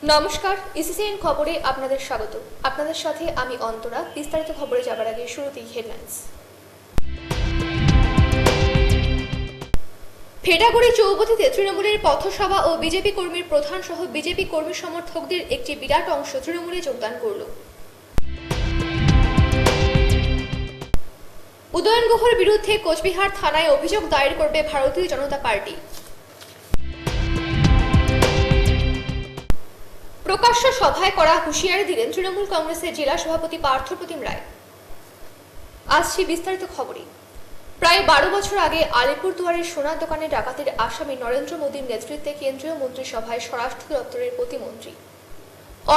নমস্কার, ইসিসিএন খবরে আপনাদের স্বাগত। আপনাদের সাথে আমি অন্তরা। বিস্তারিত খবরে যাবার আগে শুরুতেই হেডলাইন্স। ভেটাগুড়ি চৌপথিতে তৃণমূলের পথসভা ও বিজেপি কর্মীর প্রধান সহ বিজেপি কর্মী সমর্থকদের একটি বিরাট অংশ তৃণমূলে যোগদান করল। উদয়ন গুহর বিরুদ্ধে কোচবিহার থানায় অভিযোগ দায়ের করবে ভারতীয় জনতা পার্টি। প্রকাশ্য সভায় করা হুঁশিয়ারি দিলেন তৃণমূল কংগ্রেসের জেলা সভাপতি পার্থপ্রতিম রায়। আসছি বিস্তারিত খবরে। প্রায় 12 বছর আগে আলিপুরদুয়ারের সোনার দোকানে ডাকাতির আসামি নরেন্দ্র মোদীর নেতৃত্বে কেন্দ্রীয় মন্ত্রিসভায় স্বরাষ্ট্র দপ্তরের প্রতিমন্ত্রী।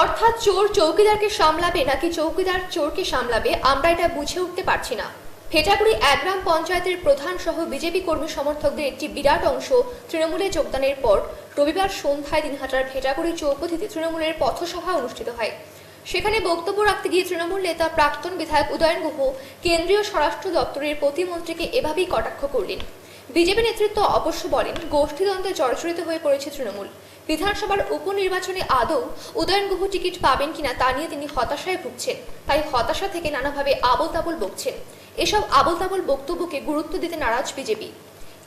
অর্থাৎ চোর চৌকিদারকে সামলাবে নাকি চৌকিদার চোরকে সামলাবে, আমরা এটা বুঝে উঠতে পারছি না। ভেটাগুড়ি 1 গ্রাম পঞ্চায়েতের প্রধান সহ বিজেপি কর্মী সমর্থকদের একটি বিরাট অংশ তৃণমূলে যোগদানের পর রবিবার সন্ধ্যায় দিনহাটার ভেটাগুড়ি চৌপথিতে তৃণমূলের পথসভা অনুষ্ঠিত হয়। সেখানে বক্তব্য রাখতে গিয়ে তৃণমূল নেতা প্রাক্তন বিধায়ক উদয়ন গুহ কেন্দ্রীয় স্বরাষ্ট্র দপ্তরের প্রতিমন্ত্রীকে এভাবেই কটাক্ষ করলেন। বিজেপি নেতৃত্ব অবশ্য বলেন, গোষ্ঠীদ্বন্দ্বে জর্জরিত হয়ে পড়েছে তৃণমূল। বিধানসভার উপনির্বাচনে আদৌ উদয়ন গুহ টিকিট পাবেন কিনা তা নিয়ে তিনি হতাশায় ভুগছেন। তাই হতাশা থেকে নানাভাবে আবোল তাবোল বকছেন। এসব আবোল তাবোল বক্তব্যকে গুরুত্ব দিতে নারাজ বিজেপি।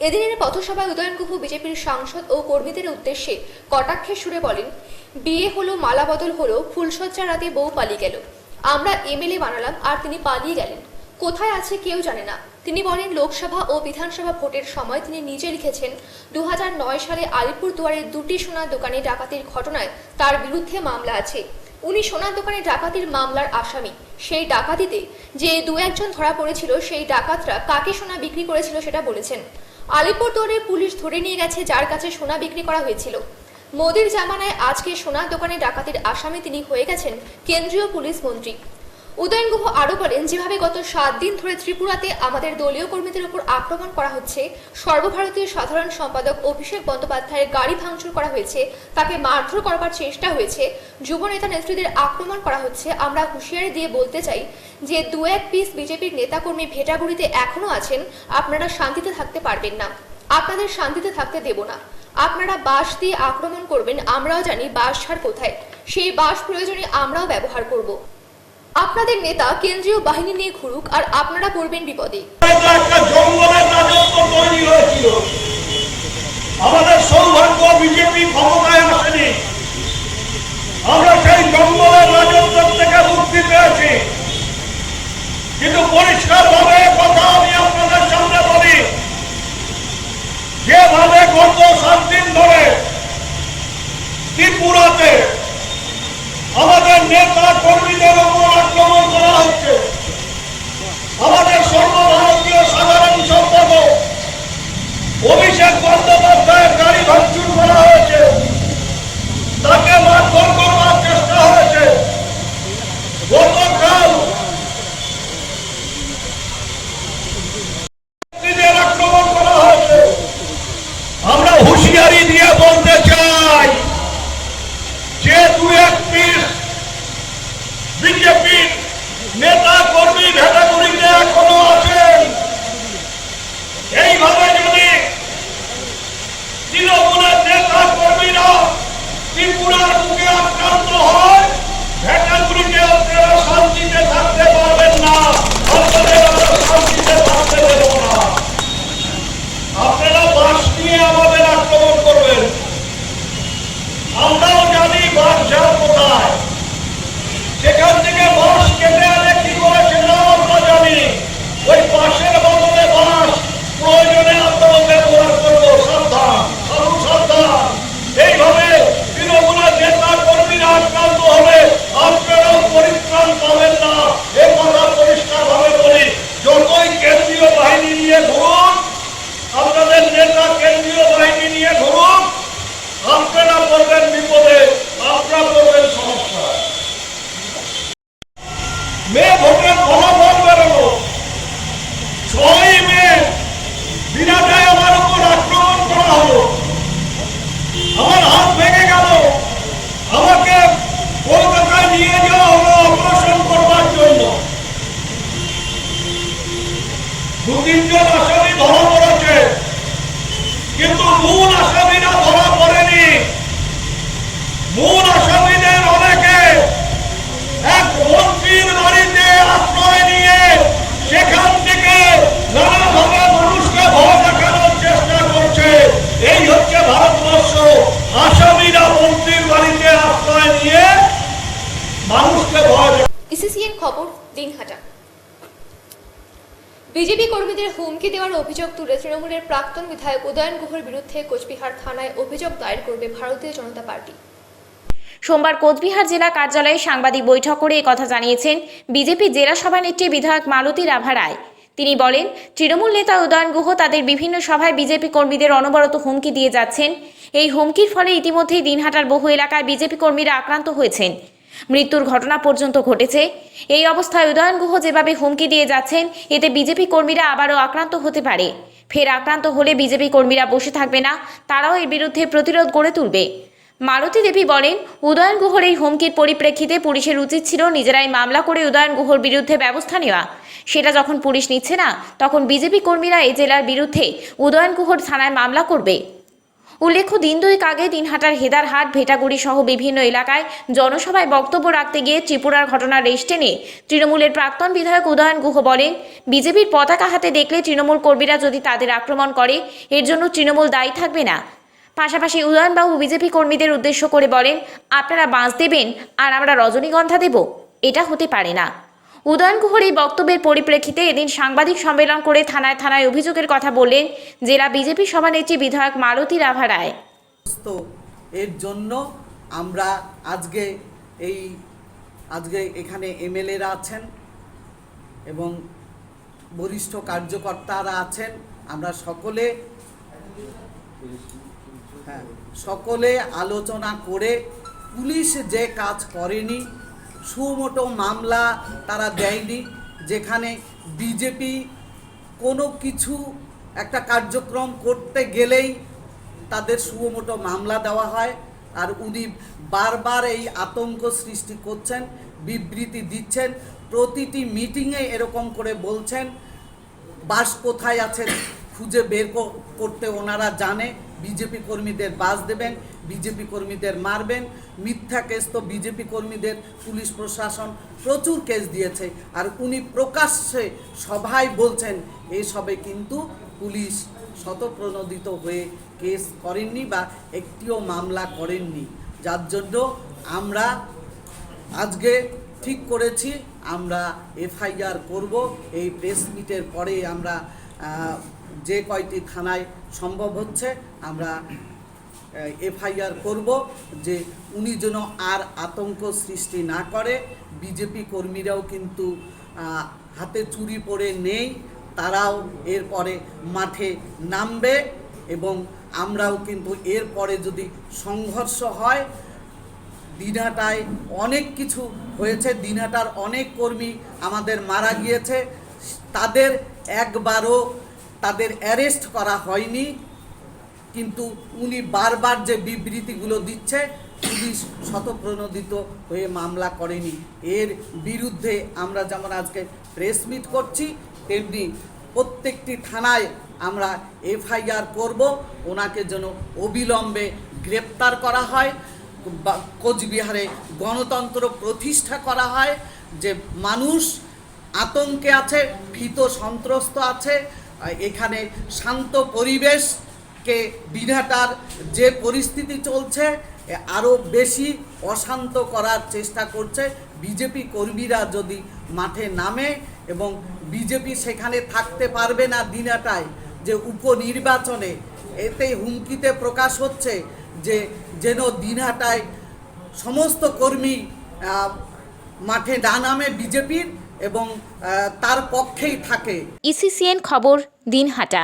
এদিনের পথসভায় উদয়ন গুহ বিজেপির সাংসদ ও কর্মীদের উদ্দেশ্যে কটাক্ষের সুরে বলেন, বিয়ে হলো, মালা বদল হলো, ফুলসজ্জা রাতে বউ পালিয়ে গেল। আমরা এমএলএ বানালাম আর তিনি পালিয়ে গেলেন। কোথায় আছে কেউ জানে না। তিনি বলেন, লোকসভা ও বিধানসভা ভোটের সময় তিনি নিজে লিখেছেন 2009 সালে আলিপুরদুয়ারের 2টি সোনার দোকানে ডাকাতির ঘটনায় তার বিরুদ্ধে মামলা আছে। উনি সোনার দোকানে ডাকাতির মামলার আসামি। সেই ডাকাতিতে যে 2-1 ধরা পড়েছিল, সেই ডাকাতরা কাকে সোনা বিক্রি করেছিল সেটা বলেছেন। আলিপুরদুয়ারে পুলিশ ধরে নিয়ে গেছে যার কাছে সোনা বিক্রি করা হয়েছিল। মোদির জামানায় আজকে সোনার দোকানে ডাকাতির আসামি তিনি হয়ে গেছেন কেন্দ্রীয় পুলিশ মন্ত্রী। উদয়ন গুহ আরও বলেন, যেভাবে গত 7 দিন ধরে ত্রিপুরাতে আমাদের দলীয় কর্মীদের উপর আক্রমণ করা হচ্ছে, সর্বভারতীয় সাধারণ সম্পাদক অভিষেক বন্দ্যোপাধ্যায়ের গাড়ি ভাঙচুর করা হয়েছে, তাকে মারধর করবার চেষ্টা হয়েছে, যুব নেতা নেত্রীদের আক্রমণ করা হচ্ছে, আমরা হুঁশিয়ারি দিয়ে বলতে চাই যে 2-1 পিস বিজেপির নেতাকর্মী ভেটাগুড়িতে এখনো আছেন। আপনারা শান্তিতে থাকতে পারবেন না, আপনাদের শান্তিতে থাকতে দেব না। আপনারা বাঁশ দিয়ে আক্রমণ করবেন, আমরাও জানি বাঁশ ঝাড় কোথায়। সেই বাঁশ প্রয়োজনে আমরাও ব্যবহার করব। আপনাদের নেতা কেন্দ্রীয় বাহিনী নিয়ে ঘুরুক আর আপনারা পড়বেন বিপদে। একটা জঙ্গলের রাজত্ব তৈরি হয়েছিল। আমাদের সৌভাগ্য বিজেপি ক্ষমতায় আসেনি। আমরা সেই জঙ্গলের রাজত্ব থেকে মুক্তি পেয়েছি। কিন্তু পরিষ্কার ভাবে কথা আমি আপনাদের সামনে বলি, যেভাবে গত 7 দিন ধরে ত্রিপুরাতে আমাদের নেতা কর্মীদের উপর আক্রমণ করা হচ্ছে, আমাদের সর্বভারতীয় সাধারণ সম্পাদক অভিষেক বন্দ্যোপাধ্যায়ের গাড়ি ভাঙচুর করা হয়েছে, তাকে মারধর করবার চেষ্টা হয়েছে। গতকাল আক্রমণ করা হয়েছে। আমরা হুঁশিয়ারি দিয়ে বলতে চাই যে 2-1 পিস বিজেপির নেতা কর্মী ভেটাগুড়িতে এখনো আছেন। এইভাবে যদি তৃণমূলের নেতা কর্মীরা ত্রিপুরার বুকে আক্রান্ত হয়, ভেটাগুড়িতে আপনারা শান্তিতে থাকতে পারবেন না, আপনাদের আমরা শান্তিতে থাকতে দেব না। আপনারা বাঁশ নিয়ে আমাদের আক্রমণ করবেন, আমরাও জানি বাঁশ ঝাড় কোথায়। সেখান থেকে বাঁশ কেটে আনে কি করে সেটাও আমরা জানি। ওই বাঁশের বদলে বাঁশ প্রয়োজনে আপনাদের ব্যবহার করবো। সাবধান, আরো সাবধান। এইভাবে তৃণমূলের নেতা কর্মীরা আক্রান্ত হলে আপনারাও পরিত্রাণ পাবেন না। এ কথা পরিষ্কার ভাবে বলি। যতই কেন্দ্রীয় বাহিনী নিয়ে ঘুরুন, আপনাদের নেতা কেন্দ্রীয় বাহিনী নিয়ে ঘুরুন, আপনারা পড়বেন বিপদে, আপনারা পড়বেন সমস্যায়। মে ভোটের ফলাফল বেরোলো। 6 মে বিরাটায় আমার উপর আক্রমণ করা হলো, আমার হাত ভেঙে গেল, আমাকে কলকাতায় নিয়ে যাওয়া হলো অপারেশন করবার জন্য। 2-3 জন আসামি ধরা পড়েছে, কিন্তু মূল আসামিরা ধরা পড়েনি। মূল আসামি বিজেপি কর্মীদের হুমকি দেওয়ার অভিযোগ তুলে তৃণমূলের প্রাক্তন বিধায়ক উদয়ন গুহর বিরুদ্ধে কোচবিহার থানায় অভিযোগ দায়ের করবে ভারতীয় জনতা পার্টি। সোমবার কোচবিহার জেলা কার্যালয়ে সাংবাদিক বৈঠক করে একথা জানিয়েছেন বিজেপি জেলা সভানেত্রী বিধায়ক মালতী রাভা রায়। তিনি বলেন, তৃণমূল নেতা উদয়ন গুহ তাদের বিভিন্ন সভায় বিজেপি কর্মীদের অনবরত হুমকি দিয়ে যাচ্ছেন। এই হুমকির ফলে ইতিমধ্যেই দিনহাটার বহু এলাকায় বিজেপি কর্মীরা আক্রান্ত হয়েছেন, মৃত্যুর ঘটনা পর্যন্ত ঘটেছে। এই অবস্থায় উদয়ন গুহ যেভাবে হুমকি দিয়ে যাচ্ছেন, এতে বিজেপি কর্মীরা আবারও আক্রান্ত হতে পারে। ফের আক্রান্ত হলে বিজেপি কর্মীরা বসে থাকবে না, তারাও এর বিরুদ্ধে প্রতিরোধ গড়ে তুলবে। মালতী দেবী বলেন, উদয়ন গুহর এই হুমকির পরিপ্রেক্ষিতে পুলিশের উচিত ছিল নিজেরাই মামলা করে উদয়ন গুহর বিরুদ্ধে ব্যবস্থা নেওয়া। সেটা যখন পুলিশ নিচ্ছে না, তখন বিজেপি কর্মীরা এই জেলার বিরুদ্ধে উদয়ন গুহর থানায় মামলা করবে। উল্লেখ্য, দিন দুয়েক আগে দিনহাটার হেদারহাট, ভেটাগুড়ি সহ বিভিন্ন এলাকায় জনসভায় বক্তব্য রাখতে গিয়ে ত্রিপুরার ঘটনার রেশ টেনে তৃণমূলের প্রাক্তন বিধায়ক উদয়ন গুহ বলেন, বিজেপির পতাকা হাতে দেখলে তৃণমূল কর্মীরা যদি তাদের আক্রমণ করে, এর জন্য তৃণমূল দায়ী থাকবে না। পাশাপাশি উদয়নবাবু বিজেপি কর্মীদের উদ্দেশ্য করে বলেন, আপনারা বাঁশ দেবেন আর আমরা রজনীগন্ধা দেব, এটা হতে পারে না। উদয়ন গুহর এই বক্তব্যের পরিপ্রেক্ষিতে এদিন সাংবাদিক সম্মেলন করে থানায় থানায় অভিযোগের কথা বললেন জেলা বিজেপি সভানেত্রী বিধায়ক মালতী রাভা রায়। এর জন্য আমরা আজকে এখানে এমএলএরা আছেন এবং বরিষ্ঠ কার্যকর্তারা আছেন। আমরা সকলে আলোচনা করে পুলিশ যে কাজ করেনি, সুমোটো মামলা তারা দেয়নি, যেখানে বিজেপি কোনো কিছু একটা কার্যক্রম করতে গেলেই তাদের সুমোটো মামলা দেওয়া হয়। আর উনি বারবার এই আতঙ্ক সৃষ্টি করছেন, বিবৃতি দিচ্ছেন, প্রতিটি মিটিংয়ে এরকম করে বলছেন বাস কোথায় আছে খুঁজে বের করতে ওনারা জানে। বিজেপি কর্মীদের বাস দেবেন, বিজেপি কর্মীদের মারবেন। মিথ্যা কেস তো বিজেপি কর্মীদের পুলিশ প্রশাসন প্রচুর কেস দিয়েছে। আর উনি প্রকাশ্যে সভায় বলছেন এসবে কিন্তু পুলিশ স্বতঃপ্রণোদিত হয়ে কেস করেননি বা একটিও মামলা করেননি। যার জন্য আমরা আজকে ঠিক করেছি আমরা এফআইআর করব। এই প্রেস মিটের পরে আমরা যে কয়টি থানায় সম্ভব হচ্ছে আমরা এফআইআর করব, যে উনি যেন আর আতঙ্ক সৃষ্টি না করে। বিজেপি কর্মীরাও কিন্তু হাতে চুরি পড়ে নেই, তারাও এরপরে মাঠে নামবে এবং আমরাও কিন্তু এরপরে যদি সংঘর্ষ হয়, দিনহাটায় অনেক কিছু হয়েছে, দিনহাটার অনেক কর্মী আমাদের মারা গিয়েছে, তাদের একবারও তাদের অ্যারেস্ট করা হয়নি। কিন্তু উনি বারবার যে বিবৃতিগুলো দিচ্ছে, পুলিশ স্বতঃপ্রণোদিত হয়ে মামলা করেনি। এর বিরুদ্ধে আমরা যেমন আজকে প্রেস মিট করছি, তেমনি প্রত্যেকটি থানায় আমরা এফআইআর করব। ওনাকে যেন অবিলম্বে গ্রেপ্তার করা হয়, কোচবিহারে গণতন্ত্র প্রতিষ্ঠা করা হয়। যে মানুষ আতঙ্কে আছে, ভীত সন্ত্রস্ত আছে, এখানে শান্ত পরিবেশকে দিনহাটার যে পরিস্থিতি চলছে আরও বেশি অশান্ত করার চেষ্টা করছে। বিজেপি কর্মীরা যদি মাঠে নামে এবং বিজেপি সেখানে থাকতে পারবে না দিনহাটায়, যে উপনির্বাচনে এতে হুমকিতে প্রকাশ হচ্ছে যে যেন দিনহাটায় সমস্ত কর্মী মাঠে না নামে বিজেপির এবং তার পক্ষেই থাকে। ইসিসিএন খবর, দিনহাটা।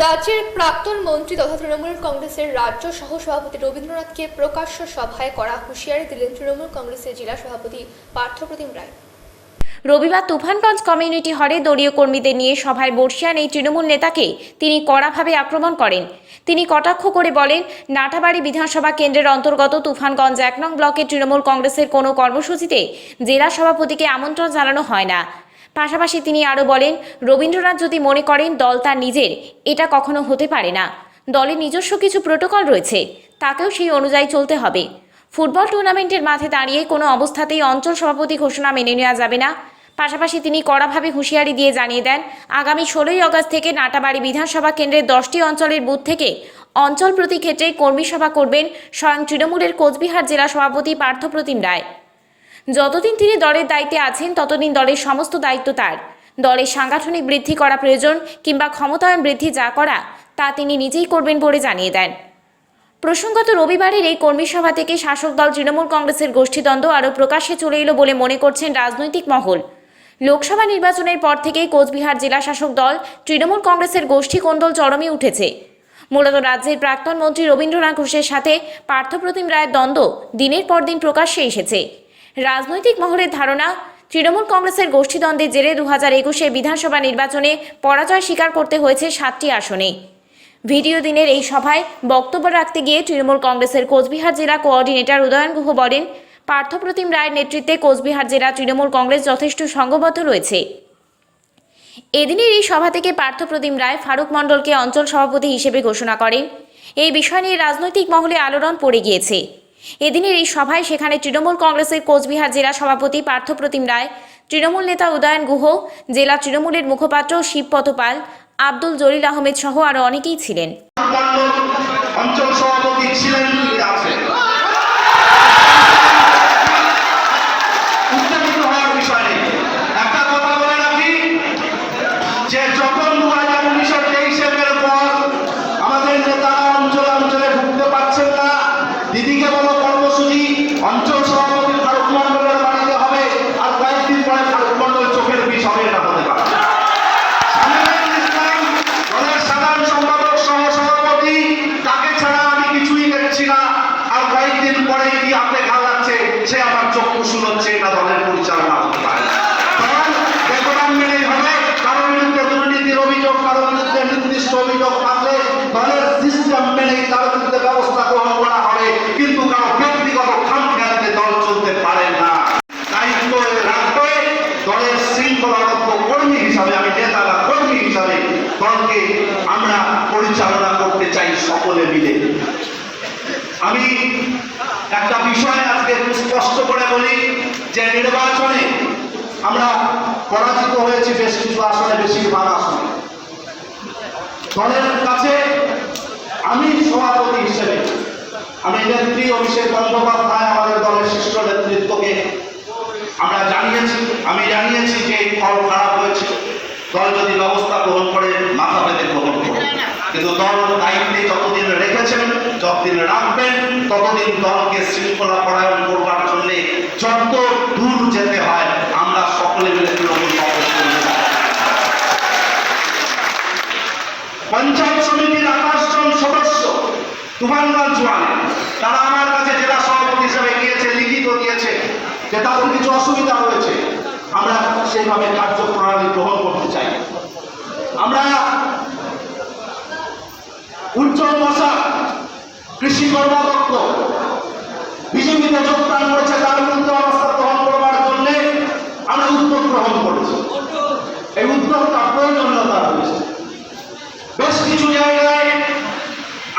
রাজ্যের প্রাক্তন মন্ত্রী তথা তৃণমূল কংগ্রেসের রাজ্য সহ সভাপতি রবীন্দ্রনাথকে প্রকাশ্য সভায় করা হুঁশিয়ারি দিলেন তৃণমূল কংগ্রেসের জেলা সভাপতি পার্থপ্রতিম রায়। রবিবার তুফানগঞ্জ কমিউনিটি হলে দলীয় কর্মীদের নিয়ে সভায় বর্ষিয়ান এই তৃণমূল নেতাকে তিনি কড়াভাবে আক্রমণ করেন। তিনি কটাক্ষ করে বলেন, নাটাবাড়ি বিধানসভা কেন্দ্রের অন্তর্গত তুফানগঞ্জ 1 নং ব্লকের তৃণমূল কংগ্রেসের কোনো কর্মসূচিতে জেলা সভাপতিকে আমন্ত্রণ জানানো হয় না। পাশাপাশি তিনি আরও বলেন, রবীন্দ্রনাথ যদি মনে করেন দল তার নিজের, এটা কখনো হতে পারে না। দলের নিজস্ব কিছু প্রোটোকল রয়েছে, তাকেও সেই অনুযায়ী চলতে হবে। ফুটবল টুর্নামেন্টের মাঠে দাঁড়িয়ে কোনো অবস্থাতেই অঞ্চল সভাপতি ঘোষণা মেনে নেওয়া যাবে না। পাশাপাশি তিনি কড়াভাবে হুঁশিয়ারি দিয়ে জানিয়ে দেন, আগামী 16ই আগস্ট থেকে নাটাবাড়ি বিধানসভা কেন্দ্রের 10টি অঞ্চলের বুথ থেকে অঞ্চল প্রতি ক্ষেত্রে কর্মী সভা করবেন স্বয়ং তৃণমূলের কোচবিহার জেলা সভাপতি পার্থপ্রতিম রায়। যতদিন তিনি দলের দায়িত্বে আছেন ততদিন দলের সমস্ত দায়িত্ব তার। দলের সাংগঠনিক বৃদ্ধি করা প্রয়োজন কিংবা ক্ষমতায়ন বৃদ্ধি যা করা তা তিনি নিজেই করবেন বলে জানিয়ে দেন। প্রসঙ্গত রবিবারের এই কর্মী সভা থেকে শাসক দল তৃণমূল কংগ্রেসের গোষ্ঠীদ্বন্দ্ব আরও প্রকাশ্যে চলে এলো বলে মনে করছেন রাজনৈতিক মহল। লোকসভা নির্বাচনের পর থেকেই কোচবিহার জেলা শাসক দল তৃণমূল কংগ্রেসের গোষ্ঠী কোন্দল চরমে উঠেছে। মূলত রাজ্যের প্রাক্তন মন্ত্রী রবীন্দ্রনাথ ঘোষের সাথে পার্থপ্রতিম রায়ের দ্বন্দ্ব দিনের পর দিন প্রকাশ্যে এসেছে। রাজনৈতিক মহলের ধারণা, তৃণমূল কংগ্রেসের গোষ্ঠীদ্বন্দ্বের জেরে 2021 বিধানসভা নির্বাচনে পরাজয় স্বীকার করতে হয়েছে 7টি আসনে। ভিডিও দিনের এই সভায় বক্তব্য রাখতে গিয়ে তৃণমূল কংগ্রেসের কোচবিহার জেলা কোঅর্ডিনেটর উদয়ন গুহ বলেন, পার্থপ্রতিম রায়ের নেতৃত্বে কোচবিহার জেলা তৃণমূল কংগ্রেস যথেষ্ট সংঘবদ্ধ রয়েছে। এদিনের এই সভা থেকে পার্থপ্রতিম রায় ফারুক মণ্ডলকে অঞ্চল সভাপতি হিসেবে ঘোষণা করেন। এই বিষয় নিয়ে রাজনৈতিক মহলে আলোড়ন পড়ে গিয়েছে। এদিনের এই সভায় সেখানে তৃণমূল কংগ্রেসের কোচবিহার জেলা সভাপতি পার্থপ্রতিম রায়, তৃণমূল নেতা উদয়ন গুহ, জেলা তৃণমূলের মুখপাত্র শিবপত পাল, আব্দুল জলিল আহমেদ সহ আরও অনেকেই ছিলেন। অঞ্চল সভাপতি ছিলেন উত্তেজিত হওয়ার বিষয় নেই। একটা কথা বলে রাখি যে যখন 2019-23 পর আমাদের নেতারা অঞ্চলে ঢুকতে পারছেন না, দিদিকে বলো কর্মসূচি অঞ্চল সভাপতি ফারুক মণ্ডলের বাড়িতে হবে, আর কয়েকদিন পরে ফারুক মণ্ডল চোখের বিষ হবে, এটা হতে পারে। সাধারণ সম্পাদক সহ সভাপতি তাকে ছাড়া আমি কিছুই দেখছি না, আর কয়েকদিন পরে কি হাতে ঘা লাগছে সে আমার চক্ষু শুনছে, এটা দলের পরিচালনা হতে পারে। বেতন মেনেই হবে, কারোর বিরুদ্ধে দুর্নীতির অভিযোগ, কারোর বিরুদ্ধে নির্দিষ্ট অভিযোগ থাকলে দলের সিস্টেম মেনেই তার বিরুদ্ধে ব্যবস্থা গ্রহণ করা হবে, কিন্তু কারো ব্যক্তিগত খামখেয়ালিতে দল চলতে পারে না। দায়িত্ব রাখবে দলের শৃঙ্খলাবদ্ধ কর্মী হিসাবে, আমি নেতা বা কর্মী হিসাবে দলকে আমরা পরিচালনা করতে চাই সকলে মিলে। আমি একটা বিষয় আজকে স্পষ্ট করে বলি যে নির্বাচনে আমরা পরাজিত হয়েছি বেশ কিছু আসনে, বেশিরভাগ আসনে। দলের কাছে আমি সভাপতি হিসেবে আমি নেত্রী অভিষেক বন্দ্যোপাধ্যায়, আমাদের দলের শীর্ষ নেতৃত্বকে আমি জানিয়েছি যে এই ফল খারাপ হয়েছে, দল যদি ব্যবস্থা গ্রহণ করে মাথা পেতে গ্রহণ করবে, কিন্তু দল দায়িত্বে যতদিন রেখেছেন, যতদিন রাখবেন, ততদিন দলকে শৃঙ্খলা পরায়ণ করবার জন্য যত দূর যেতে হয় আমরা সকলে মিলে তৃণমূল কংগ্রেস করব। পঞ্চায়েত সমিতির 28 জন সদস্য তুফানগঞ্জ ওয়ানে, তারা আমার কাছে জেলা সভাপতি হিসেবে গিয়েছে, লিখিত দিয়েছে যে তাদের কিছু অসুবিধা হয়েছে, আমরা সেইভাবে কার্যপ্রণালী গ্রহণ করতে চাই। আমরা উজ্জ্বল মশা কৃষি কর্মদক্ষ বিজেপিতে যোগদান করেছে, তার বিরুদ্ধে অবস্থা গ্রহণ করবার জন্য আমরা উদ্যোগ গ্রহণ করেছি। এই উদ্যোগটা প্রয়োজনীয়তা রয়েছে। বেশ কিছু জায়গায়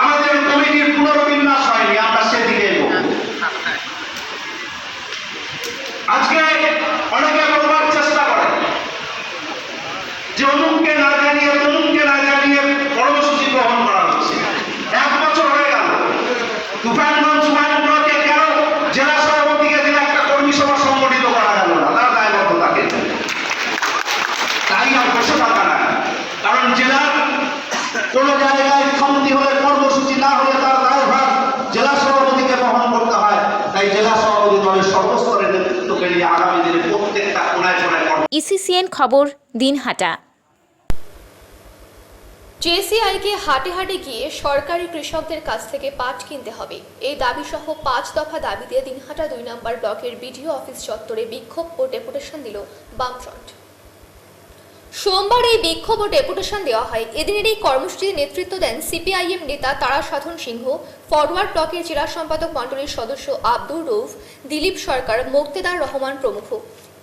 আমাদের কমিটির পুনর্বিন্যাস হয়নি, আমরা সেদিকে এগোব। আজকে অনেকে বলবার চেষ্টা করে যে অমুককে না জানিয়ে তমুককে না জানিয়ে কর্মসূচি গ্রহণ করা হচ্ছে। 1 বছর হয়ে গেল, তুফানগঞ্জ ব্লকে কেন জেলা সভাপতিকে দিলে একটা কর্মী সভা সংগঠিত করা গেল না? তার দায়বদ্ধ থাকে, তাই আর বসে থাকা না। কারণ জেলার কোন জায়গায় কমতি হলে, কর্মসূচি না হলে তার দায়ভার জেলা সভাপতিকে বহন করতে হয়। তাই জেলা সভাপতি দলের সর্বস্তরের নেতৃত্বকে নিয়ে আগামী দিনে প্রত্যেকটা কোনায় কোনায় ইসিসিএন খবর, দিনহাটা। জেসিআইকে হাটে হাটে গিয়ে সরকারি কৃষকদের কাছ থেকে পাট কিনতে হবে, এই দাবি সহ 5 দফা দাবি দিয়ে দিনহাটা 2 নম্বর ব্লকের বিডিও অফিস চত্বরে বিক্ষোভ ও ডেপুটেশন দিল বামফ্রন্ট। সোমবার এই বিক্ষোভ ও ডেপুটেশন দেওয়া হয়। এদিনের এই কর্মসূচিতে নেতৃত্ব দেন সিপিআইএম নেতা তারাসাধন সিংহ, ফরওয়ার্ড ব্লকের জেলা সম্পাদক মণ্ডলীর সদস্য আব্দুর রউফ, দিলীপ সরকার, মুক্তেদার রহমান প্রমুখ।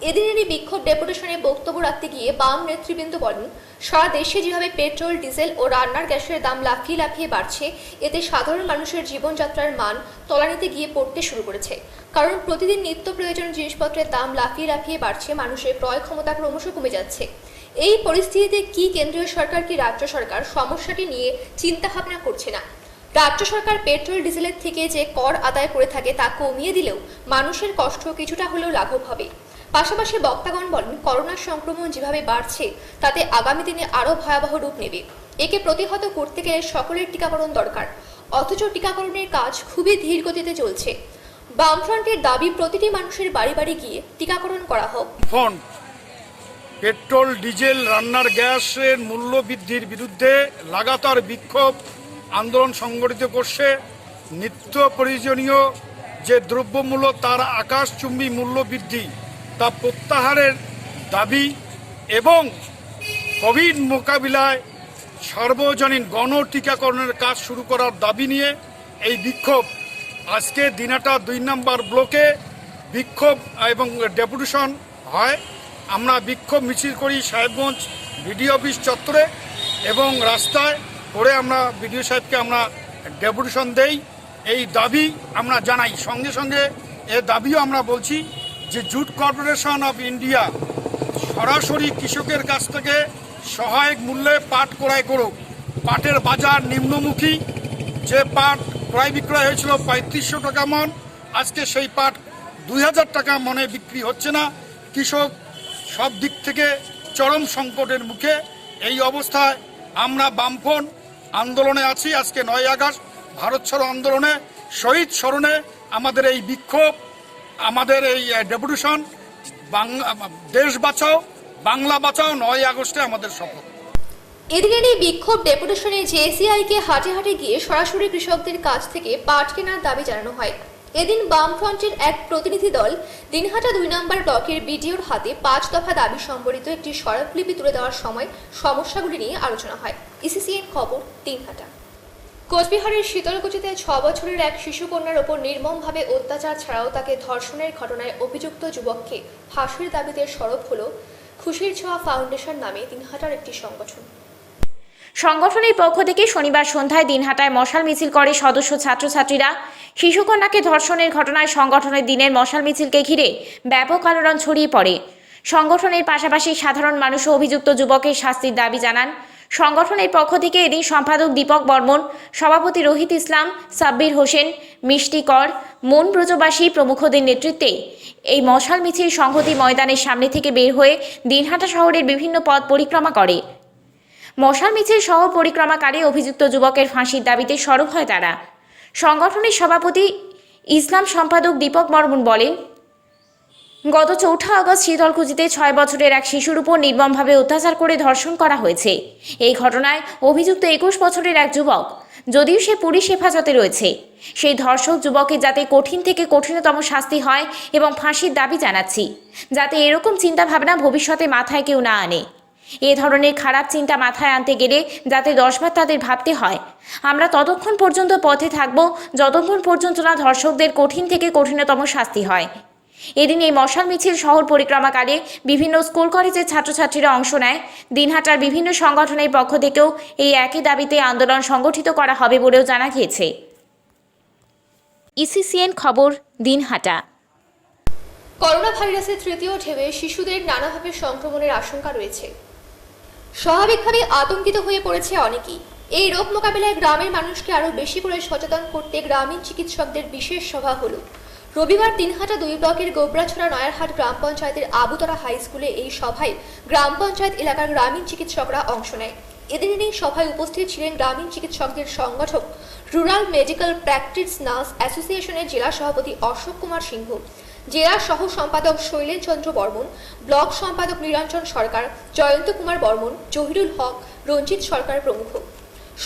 এদিনের এই বিক্ষোভ ডেপুটেশনে বক্তব্য রাখতে গিয়ে বাম নেতৃবৃন্দ বলেন, সারা দেশে যেভাবে পেট্রোল, ডিজেল ও রান্নার গ্যাসের দাম লাফিয়ে লাফিয়ে বাড়ছে, এতে সাধারণ মানুষের জীবনযাত্রার মান তলানিতে গিয়ে পড়তে শুরু করেছে। কারণ প্রতিদিন নিত্য প্রয়োজনীয় জিনিসপত্রের দাম লাফিয়ে লাফিয়ে বাড়ছে, মানুষের ক্রয় ক্ষমতা ক্রমশ কমে যাচ্ছে। এই পরিস্থিতিতে কি কেন্দ্রীয় সরকার কি রাজ্য সরকার সমস্যাটি নিয়ে চিন্তা ভাবনা করছে না? রাজ্য সরকার পেট্রোল ডিজেলের থেকে যে কর আদায় করে থাকে তা কমিয়ে দিলেও মানুষের কষ্ট কিছুটা হলেও লাঘব হবে। পাশাপাশি বক্তাগণ বলেন, করোনার সংক্রমণ যেভাবে বাড়ছে তাতে আগামী দিনে আরও ভয়াবহ রূপ নেবে। একে প্রতিহত করতে গেলে সকলের টিকাকরণ দরকার, অথচ টিকাকরণের কাজ খুবই ধীর গতিতে চলছে। বামফ্রন্টের দাবি প্রতিটি মানুষের বাড়ি বাড়ি গিয়ে টিকাকরণ করা হোক। ফোন পেট্রোল, ডিজেল, রান্নার গ্যাসের মূল্য বৃদ্ধির বিরুদ্ধে লাগাতার বিক্ষোভ আন্দোলন সংগঠিত করছে। নিত্য প্রয়োজনীয় যে দ্রব্যমূল্য তার আকাশচুম্বী মূল্য বৃদ্ধি তা প্রত্যাহারের দাবি এবং কোভিড মোকাবিলায় সার্বজনীন গণ টিকাকরণের কাজ শুরু করার দাবি নিয়ে এই বিক্ষোভ। আজকে দিনহাটা 2 নম্বর ব্লকে বিক্ষোভ এবং ডেপুটেশন হয়। আমরা বিক্ষোভ মিছিল করি সাহেবগঞ্জ বিডিও অফিস চত্বরে এবং রাস্তায় করে আমরা বিডিও সাহেবকে আমরা ডেপুটেশন দেই। এই দাবি আমরা জানাই। সঙ্গে সঙ্গে এ দাবিও আমরা বলছি যে জুট কর্পোরেশন অফ ইন্ডিয়া সরাসরি কৃষকের কাছ থেকে সহায়ক মূল্যে পাট ক্রয় করুক। পাটের বাজার নিম্নমুখী। যে পাট ক্রয় বিক্রয় হয়েছিল 3500 টাকা মন, আজকে সেই পাট 2000 টাকা মনে বিক্রি হচ্ছে না। কৃষক সব দিক থেকে চরম সংকটের মুখে। এই অবস্থায় আমরা বামফ্রন্ট আন্দোলনে আছি। আজকে 9 আগস্ট ভারত ছাড়ো আন্দোলনে শহীদ স্মরণে আমাদের এই বিক্ষোভ, আমাদের এই ডেপুটেশন দেশ বাঁচাও বাংলা বাঁচাও 9 আগস্টে আমাদের শপথ। এদিনের এই বিক্ষোভ ডেপুটেশনে জেসিআইকে হাটে হাটে গিয়ে সরাসরি কৃষকদের কাছ থেকে পাট কেনার দাবি জানানো হয়। এদিন বামফ্রন্টের এক প্রতিনিধি দল দিনহাটা 2 নম্বর ব্লকের বিডিওর হাতে 5 দফা দাবি সম্বলিত একটি স্মারকলিপি তুলে দেওয়ার সময় সমস্যাগুলি নিয়ে আলোচনা হয়। ইসিসিএন খবর, দিনহাটা। কোচবিহারের শীতলকুচিতে 6 বছরের এক শিশুকন্যার ওপর নির্মমভাবে অত্যাচার ছাড়াও তাকে ধর্ষণের ঘটনায় অভিযুক্ত যুবককে ফাঁসির দাবিতে সরব হল খুশির ছোঁয়া ফাউন্ডেশন নামে দিনহাটার একটি সংগঠন। সংগঠনের পক্ষ থেকে শনিবার সন্ধ্যায় দিনহাটায় মশাল মিছিল করে সদস্য ছাত্রছাত্রীরা। শিশুকন্যাকে ধর্ষণের ঘটনায় সংগঠনের দিনের মশাল মিছিলকে ঘিরে ব্যাপক আলোড়ন ছড়িয়ে পড়ে। সংগঠনের পাশাপাশি সাধারণ মানুষও অভিযুক্ত যুবকের শাস্তির দাবি জানান। সংগঠনের পক্ষ থেকে এদিন সম্পাদক দীপক বর্মন, সভাপতি রোহিত ইসলাম, সাব্বির হোসেন, মিষ্টি কর, মন ব্রজবাসী প্রমুখদের নেতৃত্বে এই মশাল মিছিল সংহতি ময়দানের সামনে থেকে বের হয়ে দিনহাটা শহরের বিভিন্ন পথ পরিক্রমা করে। মশাল মিছিল শহর পরিক্রমাকালে অভিযুক্ত যুবকের ফাঁসির দাবিতে সরব হয় তারা। সংগঠনের সভাপতি ইসলাম সম্পাদক দীপক বর্মন বলেন, গত 4 আগস্ট শীতলকুচিতে 6 বছরের এক শিশুর উপর নির্মমভাবে অত্যাচার করে ধর্ষণ করা হয়েছে। এই ঘটনায় অভিযুক্ত 21 বছরের এক যুবক, যদিও সে পুলিশ হেফাজতে রয়েছে, সেই ধর্ষক যুবকের যাতে কঠিন থেকে কঠিনতম শাস্তি হয় এবং ফাঁসির দাবি জানাচ্ছি, যাতে এরকম চিন্তাভাবনা ভবিষ্যতে মাথায় কেউ না আনে। এ ধরনের খারাপ চিন্তা মাথায় আনতে গেলে যাতে 10 বার তাদের ভাবতে হয়। আমরা ততক্ষণ পর্যন্ত পথে থাকব যতক্ষণ পর্যন্ত না ধর্ষকদের কঠিন থেকে কঠিনতম শাস্তি হয়। এদিন এই মশাল মিছিল শহর পরিক্রমাকালে বিভিন্ন স্কুল কলেজের ছাত্রছাত্রীরা অংশ নেয়। দিনহাটার বিভিন্ন সংগঠনের পক্ষ থেকেও এই একই দাবিতে আন্দোলন সংগঠিত করা হবে বলেও জানা গিয়েছে। ইসিসিএন খবর, দিনহাটা। করোনা ভাইরাসের তৃতীয় ঢেউয়ে শিশুদের নানাভাবে সংক্রমণের আশঙ্কা রয়েছে। স্বাভাবিকভাবে আতঙ্কিত হয়ে পড়েছে অনেকেই। এই রোগ মোকাবিলায় গ্রামের মানুষকে আরও বেশি করে সচেতন করতে গ্রামীণ চিকিৎসকদের বিশেষ সভা হলো। রবিবার দিনহাটা 2 ব্লকের গোবরাছড়া নয়ারহাট গ্রাম পঞ্চায়েতের আবুতরা হাই স্কুলে এই সভায় গ্রাম পঞ্চায়েত এলাকার গ্রামীণ চিকিৎসকরা অংশ নেয়। এদিনের এই সভায় উপস্থিত ছিলেন গ্রামীণ চিকিৎসকদের সংগঠক রুরাল মেডিকেল প্র্যাকটিস নার্স অ্যাসোসিয়েশনের জেলা সভাপতি অশোক কুমার সিংহ, জেলা সহ সম্পাদক শৈলেন চন্দ্র বর্মন, ব্লক সম্পাদক নিরঞ্জন সরকার, জয়ন্ত কুমার বর্মন, জহিরুল হক, রঞ্জিত সরকার প্রমুখ।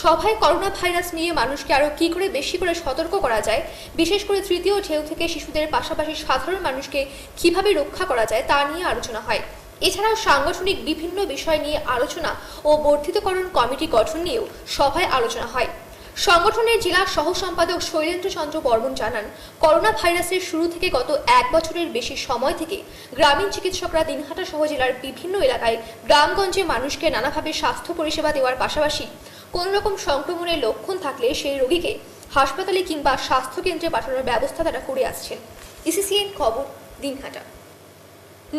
সভায় করোনা ভাইরাস নিয়ে মানুষকে আরও কী করে বেশি করে সতর্ক করা যায়, বিশেষ করে তৃতীয় ঢেউ থেকে শিশুদের পাশাপাশি সাধারণ মানুষকে কিভাবে রক্ষা করা যায় তা নিয়ে আলোচনা হয়। এছাড়াও সাংগঠনিক বিভিন্ন বিষয় নিয়ে আলোচনা ও বর্ধিতকরণ কমিটি গঠন নিয়েও সভায় আলোচনা হয়। সংগঠনের জেলা সহ সম্পাদক শৈলেন্দ্র চন্দ্র বর্মন জানান, করোনা ভাইরাসের শুরু থেকে গত 1 বছরের বেশি সময় থেকে গ্রামীণ চিকিৎসকরা দিনহাটা সহ জেলার বিভিন্ন এলাকায় গ্রামগঞ্জে মানুষকে নানাভাবে স্বাস্থ্য পরিষেবা দেওয়ার পাশাপাশি কোনো রকম সংক্রমণের লক্ষণ থাকলে সেই রোগীকে হাসপাতালে কিংবা স্বাস্থ্যকেন্দ্রে পাঠানোর ব্যবস্থা তারা করে আসছেন। ইসিসিএন খবর, দিনহাটা।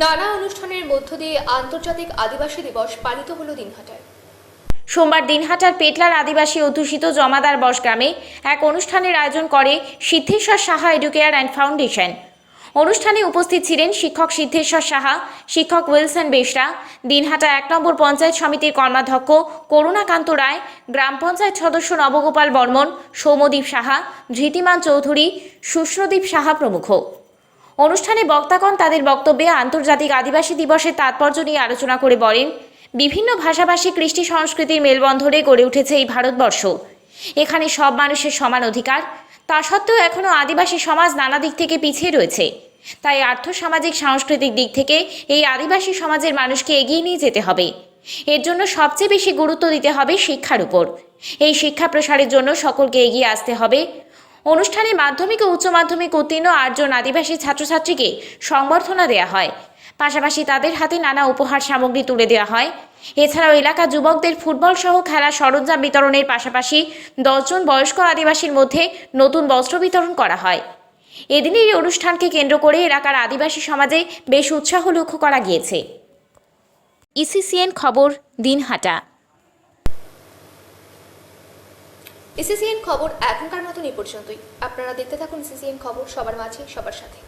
নানা অনুষ্ঠানের মধ্য দিয়ে আন্তর্জাতিক আদিবাসী দিবস পালিত হলো দিনহাটায়। সোমবার দিনহাটার পেটলার আদিবাসী অধ্যুষিত জমাদার বস গ্রামে এক অনুষ্ঠানের আয়োজন করে Siddheshwar Saha Educare and Foundation. অনুষ্ঠানে উপস্থিত ছিলেন শিক্ষক সিদ্ধেশ্বর সাহা, শিক্ষক উইলসন বেশরা, দিনহাটা 1 নম্বর পঞ্চায়েত সমিতির কর্মাধ্যক্ষ করুণাকান্ত রায়, গ্রাম পঞ্চায়েত সদস্য নবগোপাল বর্মন, সৌমদীপ সাহা, ধৃতিমান চৌধুরী, সুশ্রদীপ সাহা প্রমুখ। অনুষ্ঠানে বক্তাগণ তাদের বক্তব্যে আন্তর্জাতিক আদিবাসী দিবসের তাৎপর্য নিয়ে আলোচনা করে বলেন, বিভিন্ন ভাষাভাষী কৃষ্টি সংস্কৃতির মেলবন্ধনে গড়ে উঠেছে এই ভারতবর্ষ। এখানে সব মানুষের সমান অধিকার। তা সত্ত্বেও এখনও আদিবাসী সমাজ নানা দিক থেকে পিছিয়ে রয়েছে। তাই আর্থসামাজিক সাংস্কৃতিক দিক থেকে এই আদিবাসী সমাজের মানুষকে এগিয়ে নিয়ে যেতে হবে। এর জন্য সবচেয়ে বেশি গুরুত্ব দিতে হবে শিক্ষার উপর। এই শিক্ষা প্রসারের জন্য সকলকে এগিয়ে আসতে হবে। অনুষ্ঠানে মাধ্যমিক ও উচ্চ মাধ্যমিক উত্তীর্ণ 8 জন আদিবাসী ছাত্রছাত্রীকে সংবর্ধনা দেওয়া হয়। পাশাপাশি তাদের হাতে নানা উপহার সামগ্রী তুলে দেওয়া হয়। এছাড়াও এলাকার যুবকদের ফুটবল সহ খেলার সরঞ্জাম বিতরণের পাশাপাশি 10 জন বয়স্ক আদিবাসীর মধ্যে নতুন বস্ত্র বিতরণ করা হয়। এদিনের এই অনুষ্ঠানকে কেন্দ্র করে এলাকার আদিবাসী সমাজে বেশ উৎসাহ লক্ষ্য করা গিয়েছে। ইসিসিএন খবর, দিনহাটা। ইসিসিএন খবর এখনকার মতন এই পর্যন্তই। আপনারা দেখতে থাকুন ইসিসিএন খবর, সবার মাঝে সবার সাথে।